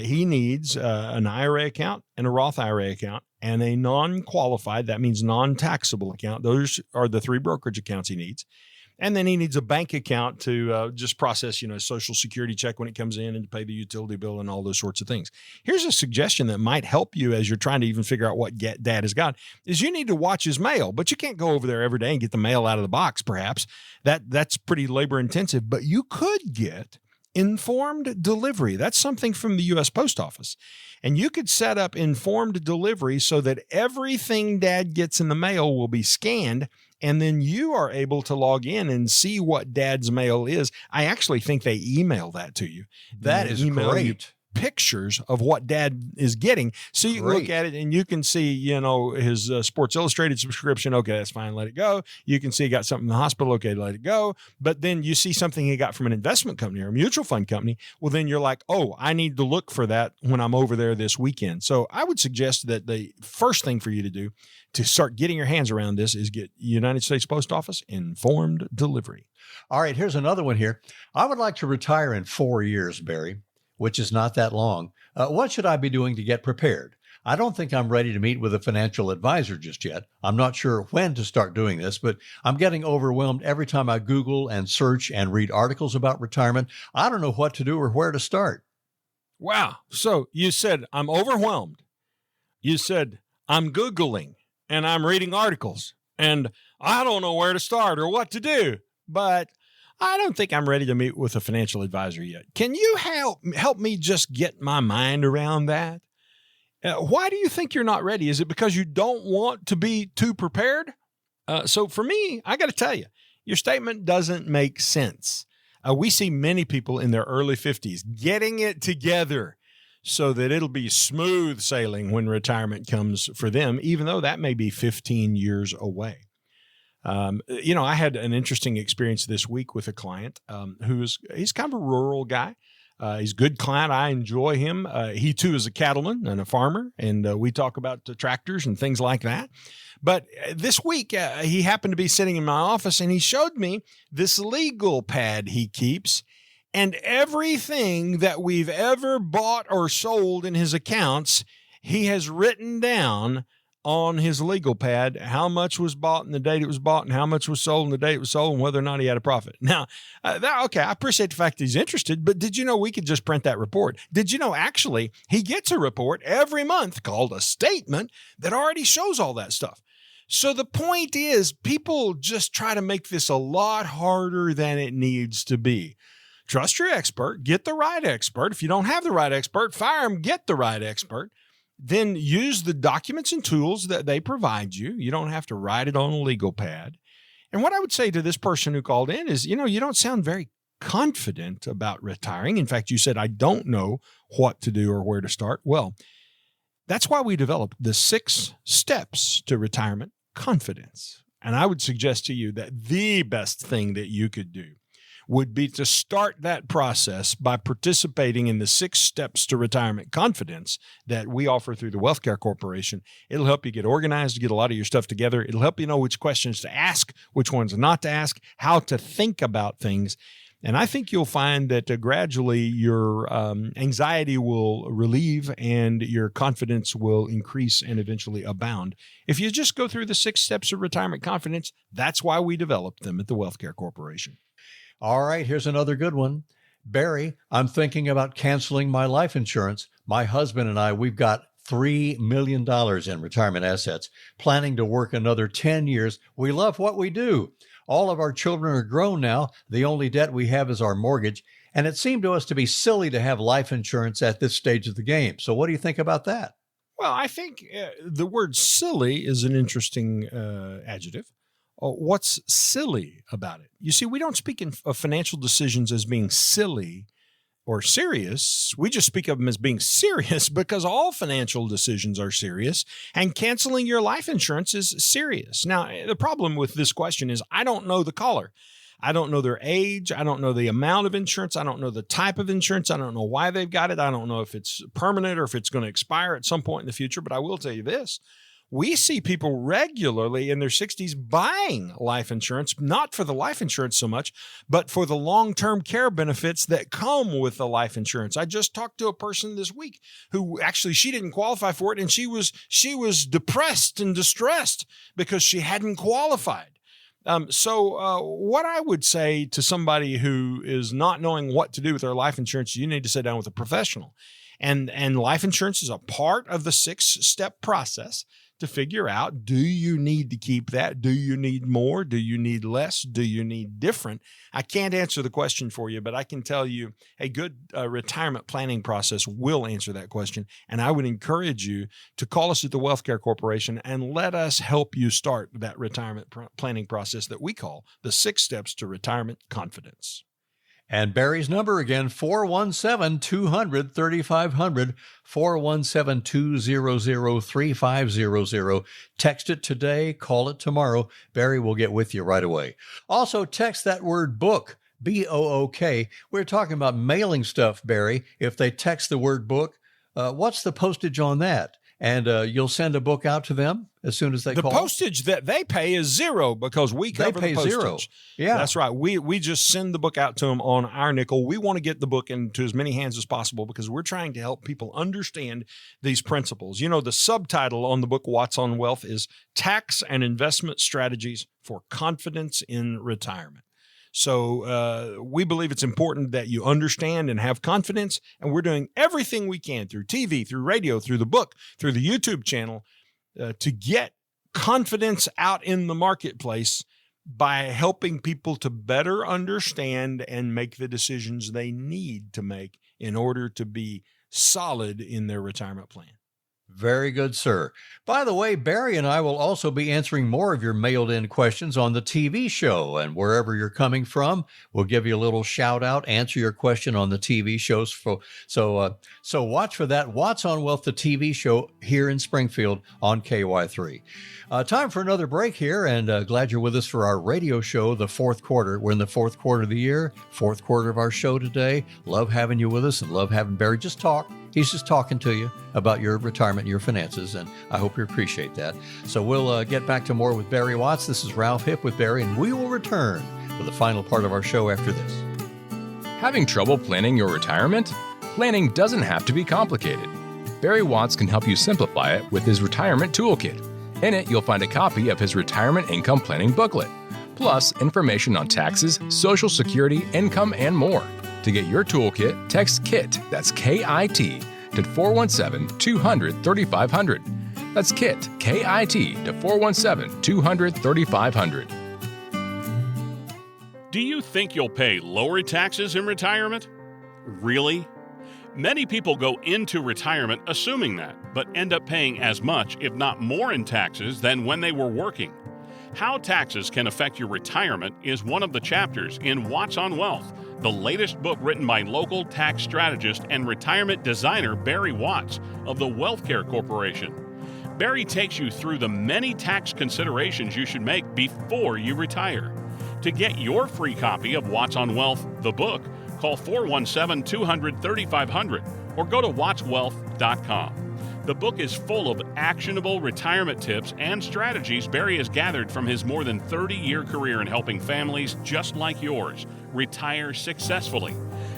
He needs an IRA account and a Roth IRA account and a non-qualified, that means non-taxable account. Those are the 3 brokerage accounts he needs. And then he needs a bank account to just process, a Social Security check when it comes in and to pay the utility bill and all those sorts of things. Here's a suggestion that might help you as you're trying to even figure out what dad has got, is you need to watch his mail, but you can't go over there every day and get the mail out of the box, perhaps. That's pretty labor intensive, but you could get informed delivery. That's something from the U.S. Post Office. And you could set up informed delivery so that everything dad gets in the mail will be scanned, and then you are able to log in and see what dad's mail is. I actually think they email that to you. That is great. Pictures of what dad is getting. So you can look at it and you can see, his Sports Illustrated subscription. Okay, that's fine. Let it go. You can see he got something in the hospital. Okay, let it go. But then you see something he got from an investment company or a mutual fund company. Well, then you're like, oh, I need to look for that when I'm over there this weekend. So I would suggest that the first thing for you to do to start getting your hands around this is get United States Post Office informed delivery. All right, here's another one here. I would like to retire in 4 years, Barry. which is not that long. What should I be doing to get prepared? I don't think I'm ready to meet with a financial advisor just yet. I'm not sure when to start doing this, but I'm getting overwhelmed every time I Google and search and read articles about retirement. I don't know what to do or where to start. Wow. So you said, I'm overwhelmed. You said, I'm Googling and I'm reading articles and I don't know where to start or what to do, but I don't think I'm ready to meet with a financial advisor yet. Can you help me just get my mind around that? Why do you think you're not ready? Is it because you don't want to be too prepared? So for me, I got to tell you, your statement doesn't make sense. We see many people in their early 50s getting it together so that it'll be smooth sailing when retirement comes for them, even though that may be 15 years away. I had an interesting experience this week with a client he's kind of a rural guy. He's a good client. I enjoy him. He too is a cattleman and a farmer, and we talk about the tractors and things like that. But this week, he happened to be sitting in my office, and he showed me this legal pad he keeps, and everything that we've ever bought or sold in his accounts, he has written down on his legal pad how much was bought and the date it was bought and how much was sold and the date it was sold and whether or not he had a profit. Now, I appreciate the fact that he's interested, but did you know we could just print that report? Did you know actually he gets a report every month called a statement that already shows all that stuff? So the point is, people just try to make this a lot harder than it needs to be. Trust your expert, get the right expert. If you don't have the right expert, fire him, get the right expert. Then use the documents and tools that they provide you. You don't have to write it on a legal pad. And what I would say to this person who called in is, you don't sound very confident about retiring. In fact, you said, I don't know what to do or where to start. Well, that's why we developed the 6 steps to retirement confidence. And I would suggest to you that the best thing that you could do would be to start that process by participating in the 6 steps to retirement confidence that we offer through the Wealth Care Corporation. It'll help you get organized, get a lot of your stuff together. It'll help you know which questions to ask, which ones not to ask, how to think about things. And I think you'll find that gradually your anxiety will relieve and your confidence will increase and eventually abound. If you just go through the 6 steps of retirement confidence, that's why we developed them at the Wealth Care Corporation. All right, here's another good one. Barry, I'm thinking about canceling my life insurance. My husband and I, we've got $3 million in retirement assets, planning to work another 10 years. We love what we do. All of our children are grown now. The only debt we have is our mortgage. And it seemed to us to be silly to have life insurance at this stage of the game. So what do you think about that? Well, I think the word silly is an interesting adjective. What's silly about it? You see, we don't speak of financial decisions as being silly or serious. We just speak of them as being serious because all financial decisions are serious, and canceling your life insurance is serious. Now, the problem with this question is I don't know the caller. I don't know their age. I don't know the amount of insurance. I don't know the type of insurance. I don't know why they've got it. I don't know if it's permanent or if it's going to expire at some point in the future, but I will tell you this. We see people regularly in their 60s buying life insurance, not for the life insurance so much, but for the long-term care benefits that come with the life insurance. I just talked to a person this week who actually, she didn't qualify for it, and she was depressed and distressed because she hadn't qualified. So what I would say to somebody who is not knowing what to do with their life insurance, you need to sit down with a professional. And life insurance is a part of the 6-step process to figure out, do you need to keep that? Do you need more? Do you need less? Do you need different? I can't answer the question for you, but I can tell you a good retirement planning process will answer that question. And I would encourage you to call us at the Wealth Care Corporation and let us help you start that retirement planning process that we call the 6 steps to retirement confidence. And Barry's number again, 417-200-3500, 417-200-3500. Text it today, call it tomorrow. Barry will get with you right away. Also, text that word book, B-O-O-K. We're talking about mailing stuff, Barry. If they text the word book, what's the postage on that? and you'll send a book out to them as soon as they call? The postage that they pay is zero because we cover They pay the postage. zero. Yeah. That's right. We just send the book out to them on our nickel. We want to get the book into as many hands as possible because we're trying to help people understand these principles. You know, the subtitle on the book, What's on Wealth, is Tax and Investment Strategies for Confidence in Retirement. So we believe it's important that you understand and have confidence, and we're doing everything we can through TV, through radio, through the book, through the YouTube channel to get confidence out in the marketplace by helping people to better understand and make the decisions they need to make in order to be solid in their retirement plan. Very good, sir. By the way, Barry and I will also be answering more of your mailed-in questions on the TV show, and wherever you're coming from, we'll give you a little shout-out, answer your question on the TV shows. So watch for that. What's on Wealth, the TV show here in Springfield on KY3. Time for another break here, and glad you're with us for our radio show, the fourth quarter. We're in the fourth quarter of the year, fourth quarter of our show today. Love having you with us and love having Barry just talk. He's just talking to you about your retirement and your finances, and I hope you appreciate that. So we'll get back to more with Barry Watts. This is Ralph Hipp with Barry, and we will return for the final part of our show after this. Having trouble planning your retirement? Planning doesn't have to be complicated. Barry Watts can help you simplify it with his Retirement Toolkit. In it, you'll find a copy of his Retirement Income Planning Booklet, plus information on taxes, Social Security, income, and more. To get your toolkit, text KIT, that's K-I-T, to 417-200-3500. That's KIT, K-I-T, to 417-200-3500. Do you think you'll pay lower taxes in retirement? Really? Many people go into retirement assuming that, but end up paying as much, if not more, in taxes than when they were working. How taxes can affect your retirement is one of the chapters in What's on Wealth, the latest book written by local tax strategist and retirement designer Barry Watts of the WealthCare Corporation. Barry takes you through the many tax considerations you should make before you retire. To get your free copy of What's on Wealth, the book, call 417-200-3500 or go to wattswealth.com. The book is full of actionable retirement tips and strategies Barry has gathered from his more than 30-year career in helping families just like yours retire successfully.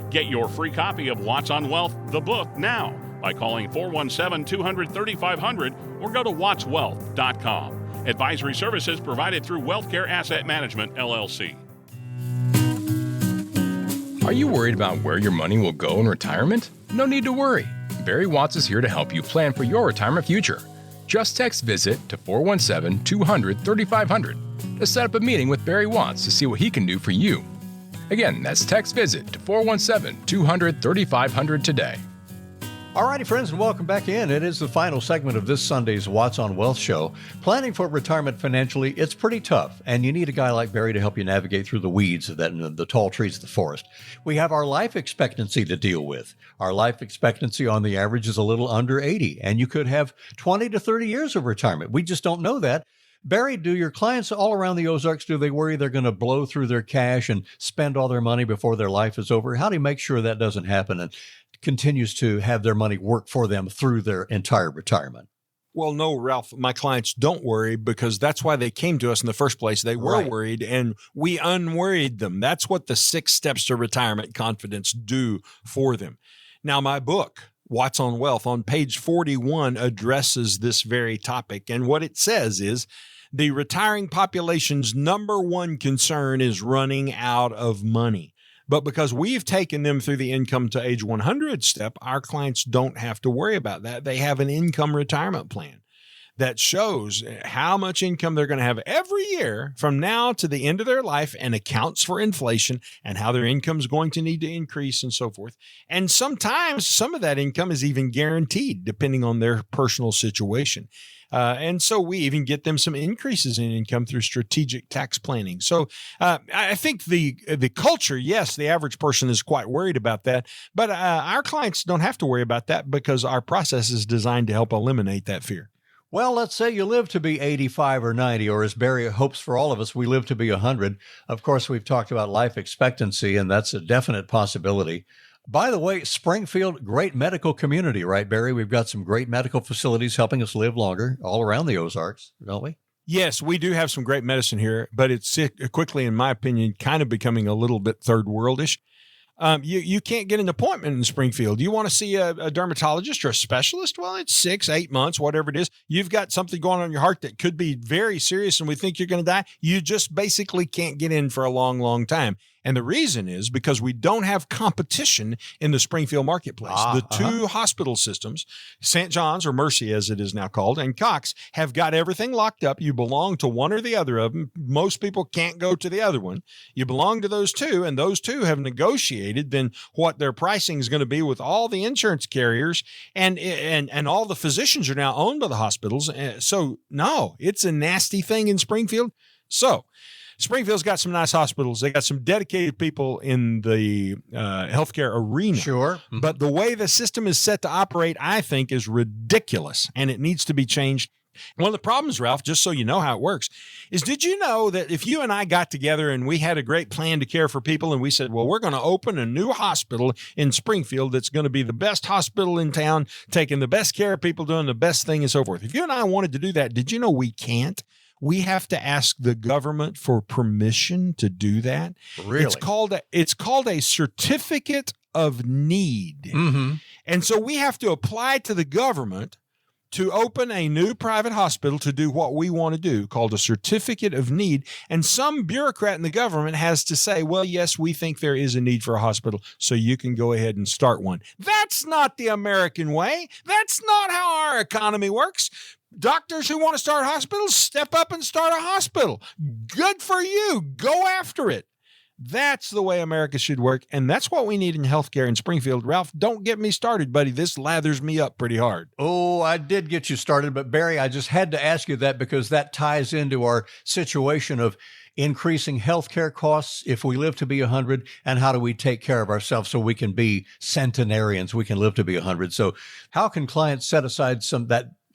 Get your free copy of What's on Wealth, the book, now by calling 417-200-3500 or go to wattswealth.com. Advisory services provided through WealthCare Asset Management, LLC. Are you worried about where your money will go in retirement? No need to worry. Barry Watts is here to help you plan for your retirement future. Just text VISIT to 417-200-3500 to set up a meeting with Barry Watts to see what he can do for you. Again, that's text VISIT to 417-200-3500 today. All righty, friends, and welcome back in. It is the final segment of this Sunday's What's on Wealth show. Planning for retirement financially, it's pretty tough, and you need a guy like Barry to help you navigate through the weeds, the tall trees of the forest. We have our life expectancy to deal with. Our life expectancy on the average is a little under 80, and you could have 20 to 30 years of retirement. We just don't know that. Barry, do your clients all around the Ozarks, do they worry they're going to blow through their cash and spend all their money before their life is over? How do you make sure that doesn't happen and continues to have their money work for them through their entire retirement? Well, no, Ralph, my clients don't worry because that's why they came to us in the first place. They were worried and we unworried them. That's what the 6 steps to retirement confidence do for them. Now, my book, What's on Wealth, on page 41 addresses this very topic. And what it says is the retiring population's number one concern is running out of money. But because we've taken them through the income to age 100 step, our clients don't have to worry about that. They have an income retirement plan that shows how much income they're going to have every year from now to the end of their life and accounts for inflation and how their income is going to need to increase and so forth. And sometimes some of that income is even guaranteed depending on their personal situation. And so we even get them some increases in income through strategic tax planning. So I think the culture, yes, the average person is quite worried about that, but our clients don't have to worry about that because our process is designed to help eliminate that fear. Well, let's say you live to be 85 or 90, or as Barry hopes for all of us, we live to be 100. Of course, we've talked about life expectancy, and that's a definite possibility. By the way, Springfield, great medical community, right, Barry? We've got some great medical facilities helping us live longer all around the Ozarks, don't we? Yes, we do have some great medicine here, but it's quickly, in my opinion, kind of becoming a little bit third worldish. You can't get an appointment in Springfield. You want to see a dermatologist or a specialist? Well, it's 6, 8 months, whatever it is. You've got something going on in your heart that could be very serious and we think you're going to die. You just basically can't get in for a long, long time. And the reason is because we don't have competition in the Springfield marketplace. The two hospital systems, St. John's, or Mercy as it is now called, and Cox, have got everything locked up. You belong to one or the other of them. Most people can't go to the other one. You belong to those two, and those two have negotiated then what their pricing is going to be with all the insurance carriers, and all the physicians are now owned by the hospitals. So, no, it's a nasty thing in Springfield. So, Springfield's got some nice hospitals. They got some dedicated people in the healthcare arena. Sure. Mm-hmm. But the way the system is set to operate, I think, is ridiculous, and it needs to be changed. One of the problems, Ralph, just so you know how it works, is did you know that if you and I got together and we had a great plan to care for people and we said, well, we're going to open a new hospital in Springfield that's going to be the best hospital in town, taking the best care of people, doing the best thing and so forth. If you and I wanted to do that, did you know we can't? We have to ask the government for permission to do that. Really? It's called a certificate of need. Mm-hmm. And so we have to apply to the government to open a new private hospital to do what we want to do, called a certificate of need. And some bureaucrat in the government has to say, well, yes, we think there is a need for a hospital, so you can go ahead and start one. That's not the American way. That's not how our economy works. Doctors who want to start hospitals, step up and start a hospital. Good for you. Go after it. That's the way America should work, and that's what we need in healthcare in Springfield. Ralph, don't get me started, buddy. This lathers me up pretty hard. Oh, I did get you started, but Barry, I just had to ask you that because that ties into our situation of increasing healthcare costs if we live to be 100, and how do we take care of ourselves so we can be centenarians, we can live to be 100. So how can clients set aside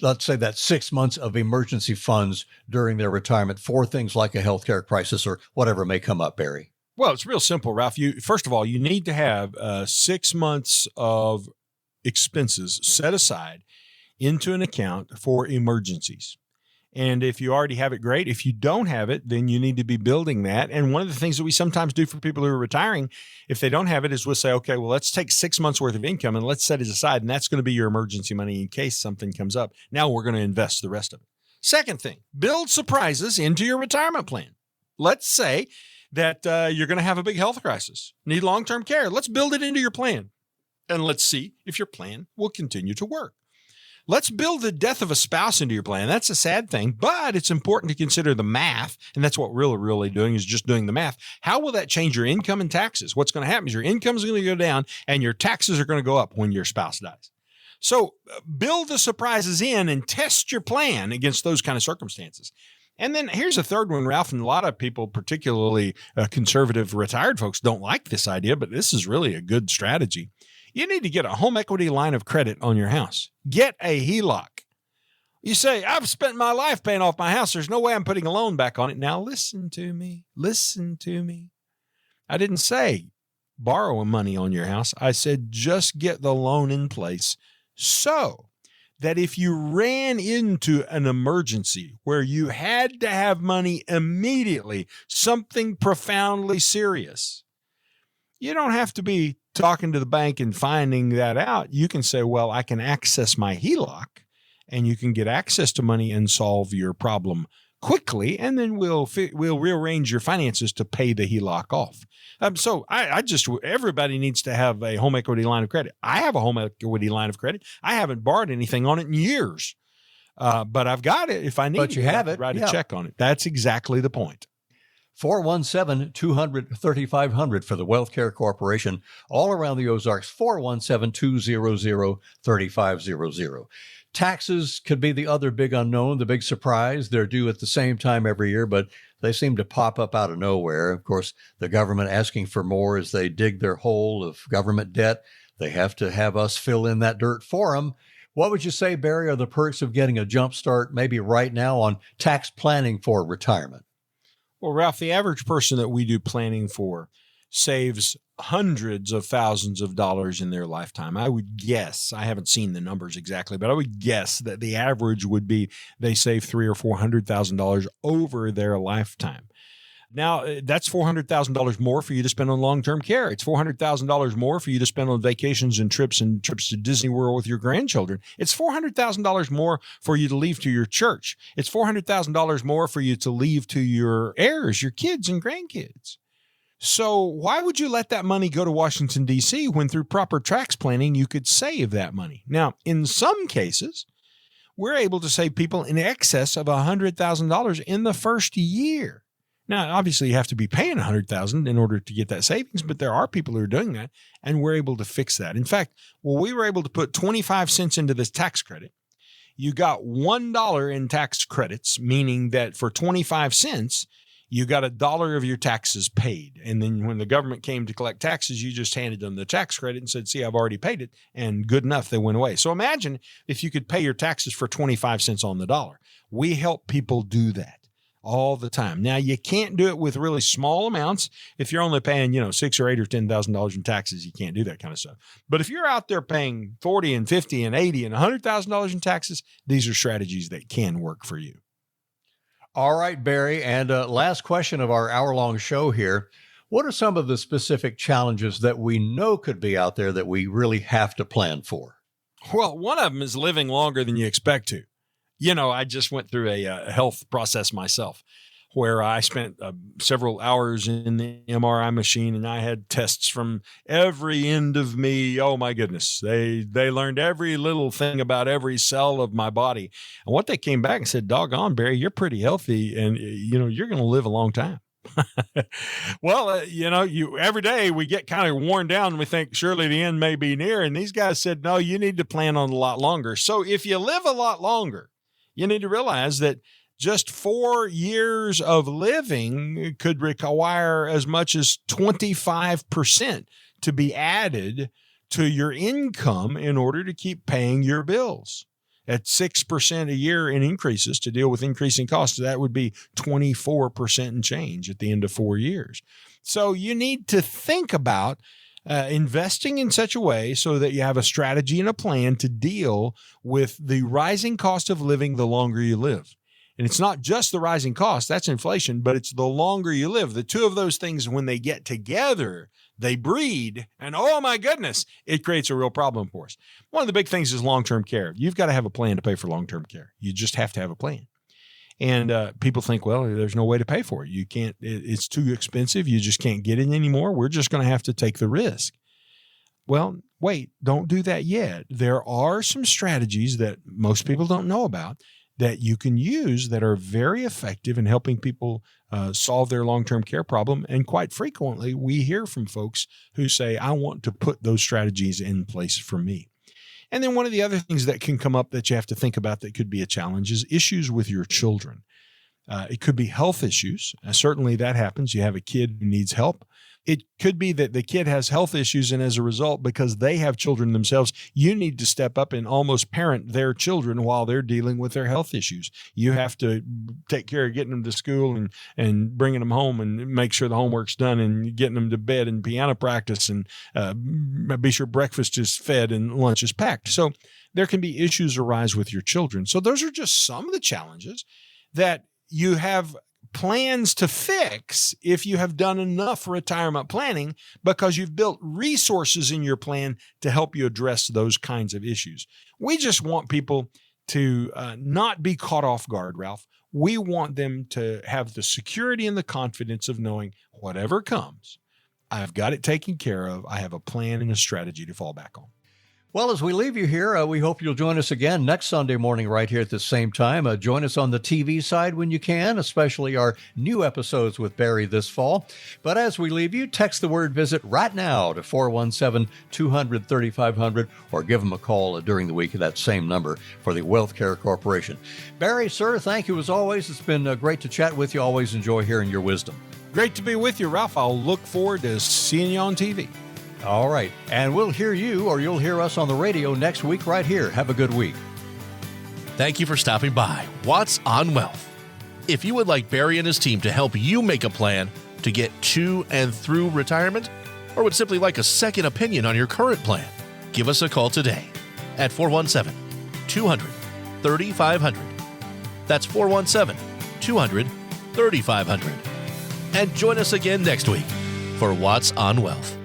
let's say that 6 months of emergency funds during their retirement for things like a healthcare crisis or whatever may come up, Barry? Well, it's real simple, Ralph. First of all, you need to have 6 months of expenses set aside into an account for emergencies. And if you already have it, great. If you don't have it, then you need to be building that. And one of the things that we sometimes do for people who are retiring, if they don't have it, is we'll say, okay, well, let's take 6 months worth of income and let's set it aside. And that's going to be your emergency money in case something comes up. Now we're going to invest the rest of it. Second thing, build surprises into your retirement plan. Let's say that you're going to have a big health crisis, need long-term care. Let's build it into your plan. And let's see if your plan will continue to work. Let's build the death of a spouse into your plan. That's a sad thing, but it's important to consider the math. And that's what we're really doing, is just doing the math. How will that change your income and taxes? What's going to happen is your income is going to go down and your taxes are going to go up when your spouse dies. So build the surprises in and test your plan against those kind of circumstances. And then here's a third one, Ralph, and a lot of people, particularly conservative retired folks, don't like this idea, but this is really a good strategy. You need to get a home equity line of credit on your house. Get a HELOC. You say, I've spent my life paying off my house. There's no way I'm putting a loan back on it. Now listen to me. Listen to me. I didn't say borrow money on your house. I said just get the loan in place so that if you ran into an emergency where you had to have money immediately, something profoundly serious, you don't have to be talking to the bank and finding that out. You can say, well, I can access my HELOC, and you can get access to money and solve your problem quickly, and then we'll rearrange your finances to pay the HELOC off. So everybody needs to have a home equity line of credit. I have a home equity line of credit. I haven't borrowed anything on it in years, but I've got it. If I need but you have it, write a check on it. That's exactly the point. 417-200-3500 for the Wealth Care Corporation, all around the Ozarks, 417-200-3500. Taxes could be the other big unknown, the big surprise. They're due at the same time every year, but they seem to pop up out of nowhere. Of course, the government asking for more as they dig their hole of government debt. They have to have us fill in that dirt for them. What would you say, Barry, are the perks of getting a jump start maybe right now on tax planning for retirement? Well, Ralph, the average person that we do planning for saves hundreds of thousands of dollars in their lifetime. I would guess, I haven't seen the numbers exactly, but I would guess that the average would be they save $300,000 or $400,000 over their lifetime. Now, that's $400,000 more for you to spend on long-term care. It's $400,000 more for you to spend on vacations and trips to Disney World with your grandchildren. It's $400,000 more for you to leave to your church. It's $400,000 more for you to leave to your heirs, your kids and grandkids. So why would you let that money go to Washington, D.C. when through proper tax planning you could save that money? Now, in some cases, we're able to save people in excess of $100,000 in the first year. Now, obviously, you have to be paying $100,000 in order to get that savings, but there are people who are doing that, and we're able to fix that. In fact, we were able to put 25 cents into this tax credit. You got $1 in tax credits, meaning that for 25 cents, you got $1 of your taxes paid. And then when the government came to collect taxes, you just handed them the tax credit and said, see, I've already paid it. And good enough, they went away. So imagine if you could pay your taxes for 25 cents on the dollar. We help people do that all the time. Now, you can't do it with really small amounts. If you're only paying, $6,000 or $8,000 or $10,000 in taxes, you can't do that kind of stuff. But if you're out there paying $40,000 and $50,000 and $80,000 and $100,000 in taxes, these are strategies that can work for you. All right, Barry. And last question of our hour-long show here. What are some of the specific challenges that we know could be out there that we really have to plan for? Well, one of them is living longer than you expect to. I just went through a health process myself where I spent several hours in the MRI machine, and I had tests from every end of me. Oh, my goodness. They learned every little thing about every cell of my body. And what they came back and said, doggone, Barry, you're pretty healthy, and, you're going to live a long time. Well, every day we get kind of worn down and we think surely the end may be near. And these guys said, no, you need to plan on a lot longer. So if you live a lot longer, you need to realize that just 4 years of living could require as much as 25% to be added to your income in order to keep paying your bills. At 6% a year in increases to deal with increasing costs, that would be 24% and change at the end of 4 years. So you need to think about investing in such a way so that you have a strategy and a plan to deal with the rising cost of living the longer you live. And it's not just the rising cost, that's inflation, but it's the longer you live. The two of those things, when they get together, they breed, and oh my goodness, it creates a real problem for us. One of the big things is long-term care. You've got to have a plan to pay for long-term care. You just have to have a plan. And people think, well, there's no way to pay for it. You can't, it's too expensive. You just can't get it anymore. We're just going to have to take the risk. Well, wait, don't do that yet. There are some strategies that most people don't know about that you can use that are very effective in helping people solve their long-term care problem. And quite frequently, we hear from folks who say, I want to put those strategies in place for me. And then one of the other things that can come up that you have to think about that could be a challenge is issues with your children. It could be health issues. Certainly that happens. You have a kid who needs help. It could be that the kid has health issues, and as a result, because they have children themselves, you need to step up and almost parent their children while they're dealing with their health issues. You have to take care of getting them to school and bringing them home and make sure the homework's done and getting them to bed and piano practice and be sure breakfast is fed and lunch is packed. So there can be issues arise with your children. So those are just some of the challenges that you have plans to fix if you have done enough retirement planning, because you've built resources in your plan to help you address those kinds of issues. We just want people to not be caught off guard, Ralph. We want them to have the security and the confidence of knowing whatever comes, I've got it taken care of. I have a plan and a strategy to fall back on. Well, as we leave you here, we hope you'll join us again next Sunday morning right here at the same time. Join us on the TV side when you can, especially our new episodes with Barry this fall. But as we leave you, text the word visit right now to 417-200-3500 or give them a call during the week at that same number for the Wealth Care Corporation. Barry, sir, thank you as always. It's been great to chat with you. Always enjoy hearing your wisdom. Great to be with you, Ralph. I'll look forward to seeing you on TV. All right. And we'll hear you, or you'll hear us on the radio next week right here. Have a good week. Thank you for stopping by What's on Wealth. If you would like Barry and his team to help you make a plan, to get to and through retirement, or would simply like a second opinion on your current plan? Give us a call today at 417-200-3500. That's 417-200-3500. And join us again next week for What's on Wealth.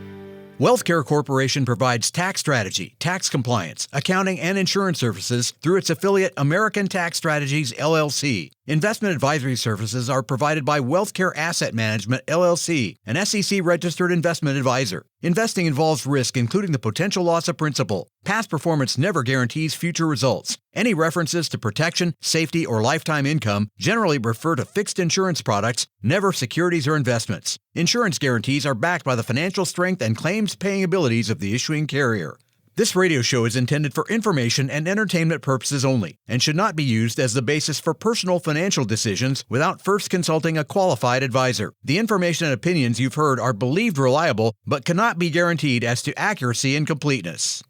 WealthCare Corporation provides tax strategy, tax compliance, accounting, and insurance services through its affiliate American Tax Strategies, LLC. Investment advisory services are provided by WealthCare Asset Management, LLC, an SEC-registered investment advisor. Investing involves risk, including the potential loss of principal. Past performance never guarantees future results. Any references to protection, safety, or lifetime income generally refer to fixed insurance products, never securities or investments. Insurance guarantees are backed by the financial strength and claims-paying abilities of the issuing carrier. This radio show is intended for information and entertainment purposes only and should not be used as the basis for personal financial decisions without first consulting a qualified advisor. The information and opinions you've heard are believed reliable but cannot be guaranteed as to accuracy and completeness.